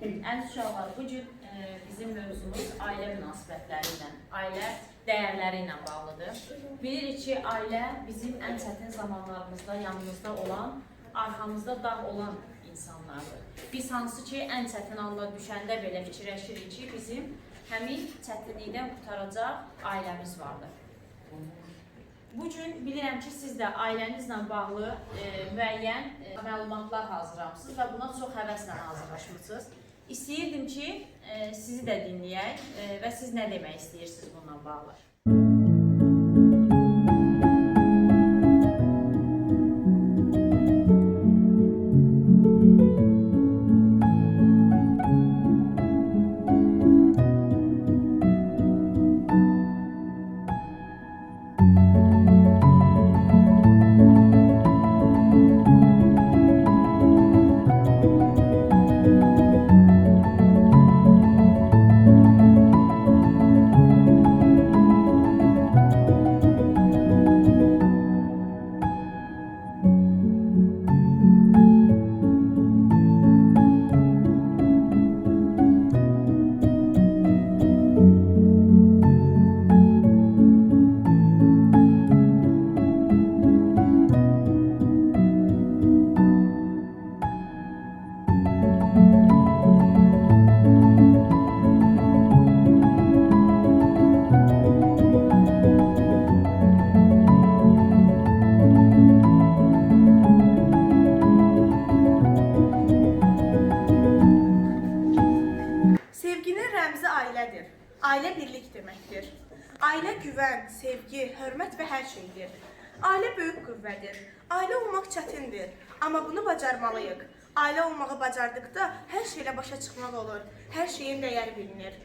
Əziz uşaqlar, bugün bizim mövzumuz ailə münasibətləri ilə, ailə dəyərləri ilə bağlıdır. Bilirik ki, ailə bizim ən çətin zamanlarımızda yanımızda olan, arxamızda dağ olan insanlardır. Biz hansı ki, ən çətin anlar düşəndə belə fikirləşirik ki, bizim həmin çətinlikdən qurtaracaq ailəmiz vardır. Bugün bilirəm ki, siz də ailənizlə bağlı müəyyən məlumatlar hazırlamışsınız və buna çox həvəslə hazırlaşmışsınız. İstəyirdim ki, sizi də dinləyək və siz nə demək istəyirsiniz bununla bağlı? Ailədir. Ailə birlik deməkdir. Ailə güvən, sevgi, hörmət və hər şeydir. Ailə böyük qüvvədir. Ailə olmaq çətindir, amma bunu bacarmalıyıq. Ailə olmağı bacardıqda hər şeylə başa çıxmaq olur, hər şeyin dəyəri bilinir.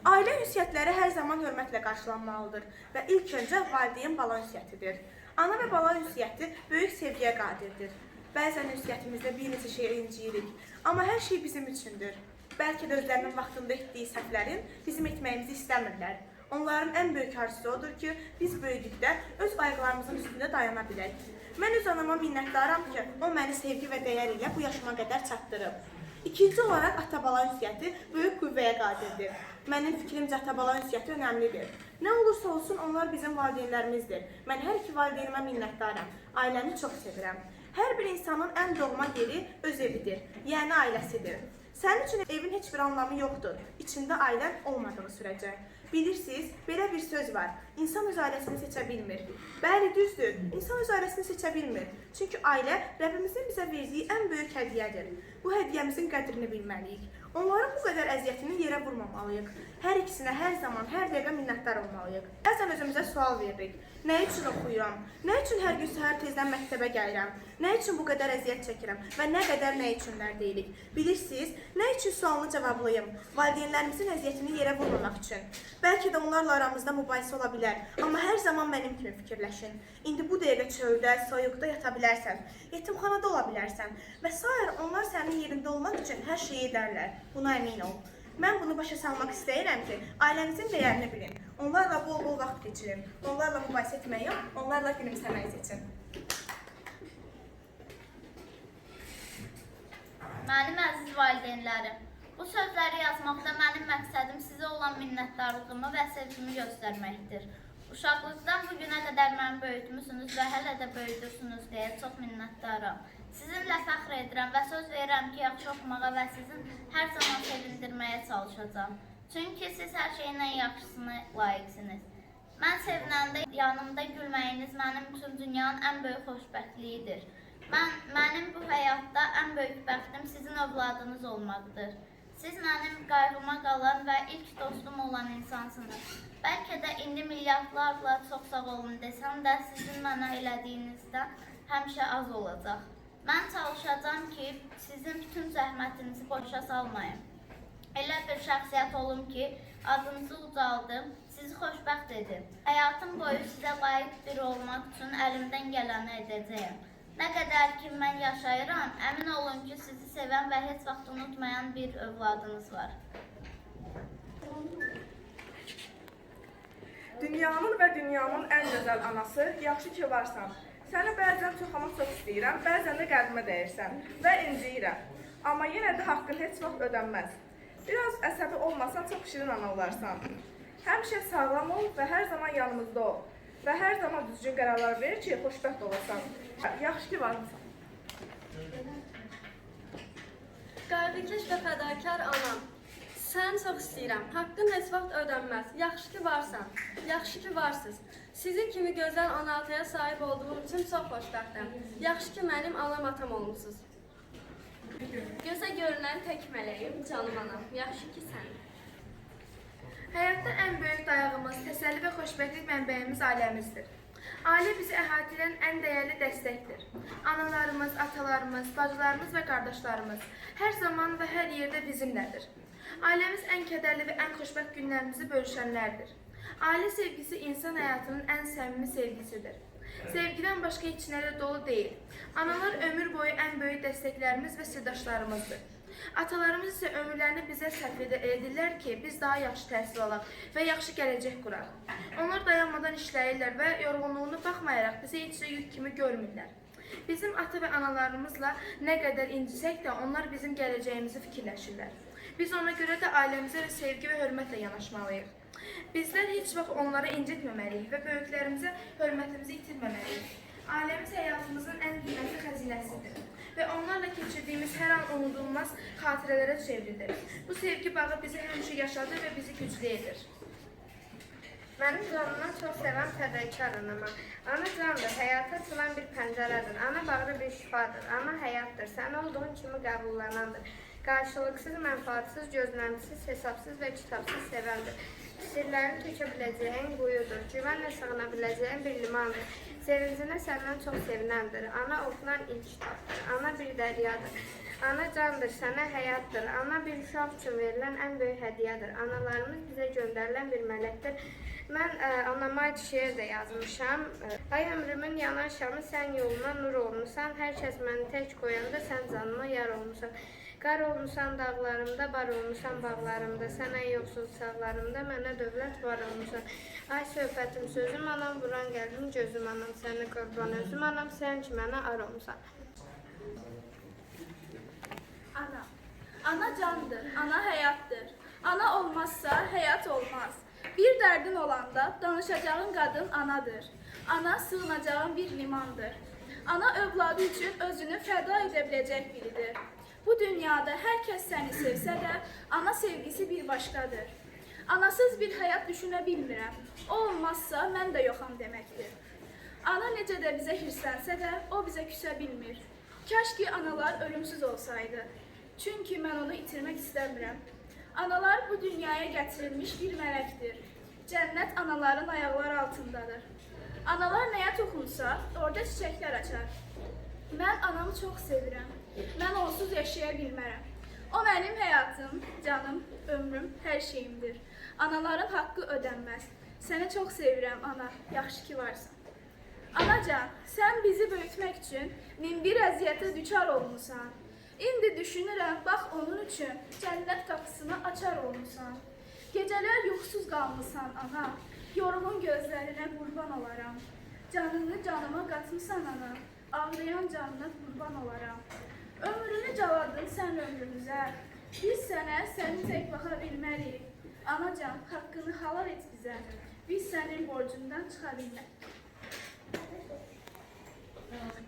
Ailə ünsiyyətləri hər zaman hörmətlə qarşılanmalıdır və ilk öncə valideyn-bala ünsiyyətidir. Ana və bala ünsiyyəti böyük sevgiyə qadirdir. Bəzən ünsiyyətimizdə bir neçə şeyə inciyirik, amma hər şey bizim üçündür. Bəlkə də özlərinin vaxtında etdiyi səhvlərin bizim etməyimizi istəmirlər. Onların ən böyük arzusu odur ki, biz böyüdükdə öz ayaqlarımızın üstündə dayana bilək. Mən öz anama minnətdaram ki, o məni sevgi və dəyər ilə bu yaşıma qədər çatdırıb. İkinci olaraq ata-bala ünsiyyəti böyük qüvvəyə qadirdir. Mənim fikrimcə ata-bala ünsiyyəti önəmlidir. Nə olursa olsun onlar bizim valideynlərimizdir. Mən hər iki valideynimə minnətdaram. Ailəmi çox sevirəm. Hər bir insanın ən doğma yeri öz evidir, yəni ailəsidir. Sənin üçün evin heç bir anlamı yoxdur, içində ailən olmadığı sürəcə. Bilirsiniz, belə bir söz var, insan öz ailəsini seçə bilmir. Bəli, düzdür, insan öz ailəsini seçə bilmir. Çünki ailə Rəbbimizin bizə verdiyi ən böyük hədiyyədir. Bu hədiyyəmizin qədrini bilməliyik. Onların bu qədər əziyyətini yerə vurmamalıyıq. Hər ikisinə hər zaman, hər dəqiqə minnətdar olmalıyıq. Bəzən özümüzə sual veririk. Nə üçün oxuyuram? Nə üçün hər gün səhər tezdən məktəbə gəlirəm? Nə üçün bu qədər əziyyət çəkirəm? Və nə qədər nə üçünlər deyirik? Bilirsiniz, nə üçün sualını cavablayım? Valideynlərimizin əziyyətini yerə vurmamaq üçün. Bəlkə də onlarla aramızda mübahisə ola bilər, amma hər zaman mənim kimi fikirləşin. İndi bu dəqiqə çöldə, soyuqda yata bilərsən, yetimxanada ola bilərsən və sair onlar sənin yerində olmaq üçün hər şeyi edərlər. Buna əmin ol. Mən bunu başa salmaq istəyirəm ki, ailənizin dəyərini bilin. Onlarla bol-bol vaxt keçirin. Onlarla mübahisə etməyin, onlarla gülümsəməyi seçin. Mənim əziz valideynlərim, bu sözləri yazmaqda mənim məqsədim sizə olan minnətdarlığımı və sevgimi göstərməkdir. Uşaqlıqdan bugünə qədər məni böyütmüsünüz və hələ də böyüdürsünüz deyə çox minnətdaram. Sizinlə fəxr edirəm və söz verirəm ki, yaxşı oxumağa və sizin hər zaman sevindirməyə çalışacağam. Çünki siz hər şeyin ən yaxşısını layiqsiniz. Mən sevinəndə yanımda gülməyiniz mənim üçün dünyanın ən böyük xoşbəxtliyidir. Mənim bu həyatda ən böyük bəxtim sizin övladınız olmaqdır. Siz mənim qayğıma qalan və ilk dostum olan insansınız. Bəlkə də indi milyardlarla çox sağ olun desəm də sizin mənə elədiyinizdən həmişə az olacaq. Mən çalışacağam ki, sizin bütün zəhmətinizi boşa salmayın. Elə bir şəxsiyyət olum ki, adınızı ucaldım, sizi xoşbəxt edim. Həyatım boyu sizə layiq biri olmaq üçün əlimdən gələni edəcəyim. Nə qədər ki, mən yaşayıram, əmin olun ki, sizi sevən və heç vaxt unutmayan bir övladınız var. Dünyanın və dünyanın ən gözəl anası, yaxşı ki varsan. Səni bəzən çox istəyirəm, bəzən də qəlbimə dəyirsən və inciyirəm. Amma yenə də haqqın heç vaxt ödənməz. Biraz əsəbi olmasan çox şirin ana olarsan. Həmişə sağlam ol və hər zaman yanımızda ol. Və hər zaman düzgün qərarlar verir ki, xoşbəxt olasan. Yaxşı ki varsan. Qayğıkeş və fədakar anam, səni çox istəyirəm. Haqqın heç vaxt ödənməz. Yaxşı ki varsan, yaxşı ki varsınız. Sizin kimi gözəl ana-ataya sahib olduğum üçün çox xoşbəxtəm. Yaxşı ki mənim anam atam olmusunuz. Gözə görünən tək mələyim, canım anam. Yaxşı ki sən. Həyatda ən böyük dayağımız, təsəlli və xoşbəxtlik mənbəyimiz ailəmizdir. Ailə bizi əhatə edən ən dəyərli dəstəkdir. Analarımız, atalarımız, bacılarımız və qardaşlarımız hər zaman və hər yerdə bizimlədir. Ailəmiz ən kədərli və ən xoşbəxt günlərimizi bölüşənlərdir. Ailə sevgisi insan həyatının ən səmimi sevgisidir. Sevgidən başqa heç nələ dolu deyil. Analar ömür boyu ən böyük dəstəklərimiz və sirdaşlarımızdır. Atalarımız isə ömürlərini bizə sərf edirlər ki, biz daha yaxşı təhsil alaq və yaxşı gələcək quraq. Onlar dayanmadan işləyirlər və yorğunluğuna baxmayaraq bizi heç də yük kimi görmürlər. Bizim ata və analarımızla nə qədər incisək də onlar bizim gələcəyimizi fikirləşirlər. Biz ona görə də ailəmizə sevgi və hörmətlə yanaşmalıyıq. Bizlər heç vaxt onları incitməməliyik və böyüklərimizə hörmətimizi itirməməliyik. Ailəmiz həyatımızın ən qiymətli xəzinəsidir və onlarla keçirdiyimiz hər an unudulmaz xatirələrə çevrilir. Bu sevgi bağı bizi həmişə yaşadır və bizi güclü edir. Mənim canımdan çox sevən fədakar anama. Ana candır, həyata açılan bir pəncərədir. Ana bağrı bir şifadır. Ana həyatdır, sən olduğun kimi qəbullanandır. Qarşılıqsız, mənfaatsız, gözləntisiz, hesabsız və kitabsız sevəndir. Sirlərini tökə biləcəyin quyudur. Güvənlə sığına biləcəyin bir limandır. Sevincinə səndən çox sevinəndir. Ana oxunan ilk kitabdır. Ana bir dəryadır. Ana candır, sənə həyatdır. Ana bir uşaq üçün verilən ən böyük hədiyyədir. Analarımız bizə göndərilən bir mələkdir. Mən anama aid şeir də yazmışam. Ay ömrümün yanan şamı sən yoluna nur olmusan. Hər kəs məni tək qoyanda sən canıma yar olmusan. Qar olmusan dağlarımda, bar olmusan bağlarımda, sən ən yoxsul çağlarımda, mənə dövlət var olmusan. Ay söhbətim, sözüm anam, vuran qəlbim, gözüm anam, səni qurban özüm anam, sən ki mənə ar olmusan. Ana. Ana candır, ana həyatdır. Ana olmazsa həyat olmaz. Bir dərdin olanda danışacağın qadın anadır. Ana sığınacağın bir limandır. Ana övladı üçün özünü fəda edə biləcək biridir. Bu dünyada hər kəs səni sevsə də, ana sevgisi bir başqadır. Anasız bir həyat düşünə bilmirəm. O olmazsa mən də yoxam deməkdir. Ana necə də bizə hirslənsə də, o bizə küsə bilmir. Kaş ki analar ölümsüz olsaydı. Çünki mən onu itirmək istəmirəm. Analar bu dünyaya gətirilmiş bir mələkdir. Cənnət anaların ayaqları altındadır. Analar nəyə toxunsa, orada çiçəklər açar. Mən anamı çox sevirəm. Mən onsuz yaşaya bilmərəm. O mənim həyatım, canım, ömrüm, hər şeyimdir. Anaların haqqı ödənməz. Səni çox sevirəm ana, yaxşı ki varsan. Anacan, sən bizi böyütmək üçün min bir əziyyətə düçar olmusan. İndi düşünürəm, bax onun üçün cənnət qapısını açar olmusan. Gecələr yuxusuz qalmısan ana, yorğun gözlərinə qurban olaram. Canını canıma qatmısan ana, ağlayan canına qurban olaram. Ömrünü caladın sən ömrümüzə, biz sənə səni tək baxa bilmərik. Anacan, haqqını halal et bizə, biz sənin borcundan çıxa bilmərik.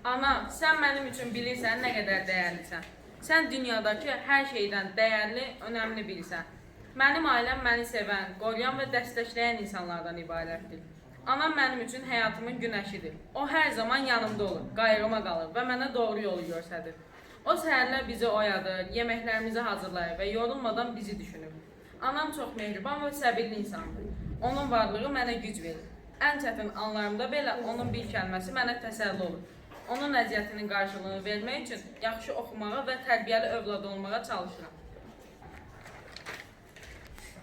Ana, sən mənim üçün bilirsən nə qədər dəyərlisən. Sən dünyadakı hər şeydən dəyərli, önəmli bilirsən. Mənim ailəm məni sevən, qoruyan və dəstəkləyən insanlardan ibarətdir. Anam mənim üçün həyatımın günəşidir. O hər zaman yanımda olur, qayğıma qalır və mənə doğru yolu göstərir. O səhərlər bizi oyadır, yeməklərimizi hazırlayır və yorulmadan bizi düşünür. Anam çox mehriban və səbirli insandır. Onun varlığı mənə güc verir. Ən çətin anlarımda belə onun bir kəlməsi mənə təsəlli olur. Onun əziyyətinin qarşılığını vermək üçün yaxşı oxumağa və tərbiyəli övlad olmağa çalışıram.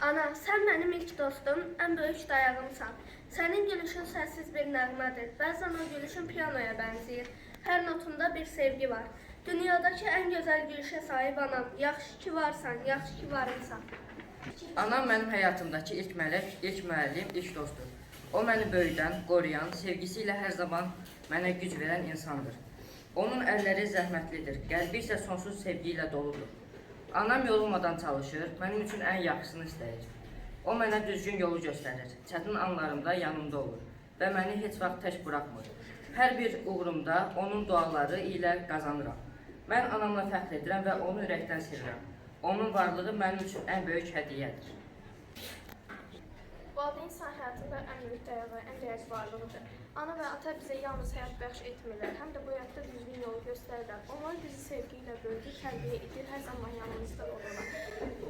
Ana, sən mənim ilk dostum, ən böyük dayağımsan. Sənin gülüşün səssiz bir nəğmədir. Bəzən o gülüşün pianoya bənzəyir. Hər notunda bir sevgi var. Dünyadakı ən gözəl gülüşə sahib anam. Yaxşı ki varsan, yaxşı ki varımsan. Anam mənim həyatımdakı ilk mələk, ilk müəllim, ilk dostdur. O məni böyüdən, qoruyan, sevgisi ilə hər zaman mənə güc verən insandır. Onun əlləri zəhmətlidir, qəlbi isə sonsuz sevgi ilə doludur. Anam yorulmadan çalışır, mənim üçün ən yaxşısını istəyir. O mənə düzgün yolu göstərir, çətin anlarımda yanımda olur və məni heç vaxt tək buraxmır. Hər bir uğurumda onun duaları ilə qazanıram. Mən anamla fəxr edirəm və onu ürəkdən sevirəm. Onun varlığı mənim üçün ən böyük hədiyyədir. Valideyn insan həyatında ən böyük dayağı, ən dəyərli varlığıdır. Ana və ata bizə yalnız həyat bəxş etmirlər, həm də bu həyatda düzgün yolu göstərirlər. Onlar bizi sevgi ilə böyüdür, tərbiyə edir, hər zaman yanımızda olurlar.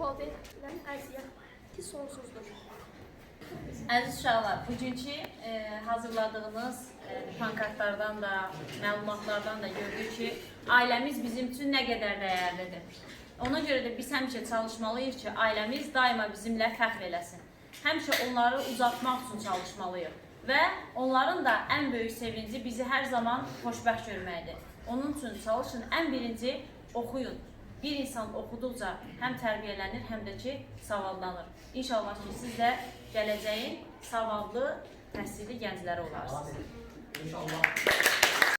Valideynlərin əziyyəti sonsuzdur. Əziz uşaqlar, bugünkü hazırladığınız pankartlardan da, məlumatlardan da gördük ki, ailəmiz bizim üçün nə qədər dəyərlidir. Ona görə də biz həmişə çalışmalıyıq ki, ailəmiz daima bizimlə fəxr eləsin. Həmişə onları uzatmaq üçün çalışmalıyıq və onların da ən böyük sevinci bizi hər zaman xoşbəxt görməkdir. Onun üçün çalışın, ən birinci oxuyun. Bir insan oxuduqca həm tərbiyələnir, həm də ki, savadlanır. İnşallah ki, siz də gələcəyin savadlı, təhsilli gəncləri olarsınız. İnşallah.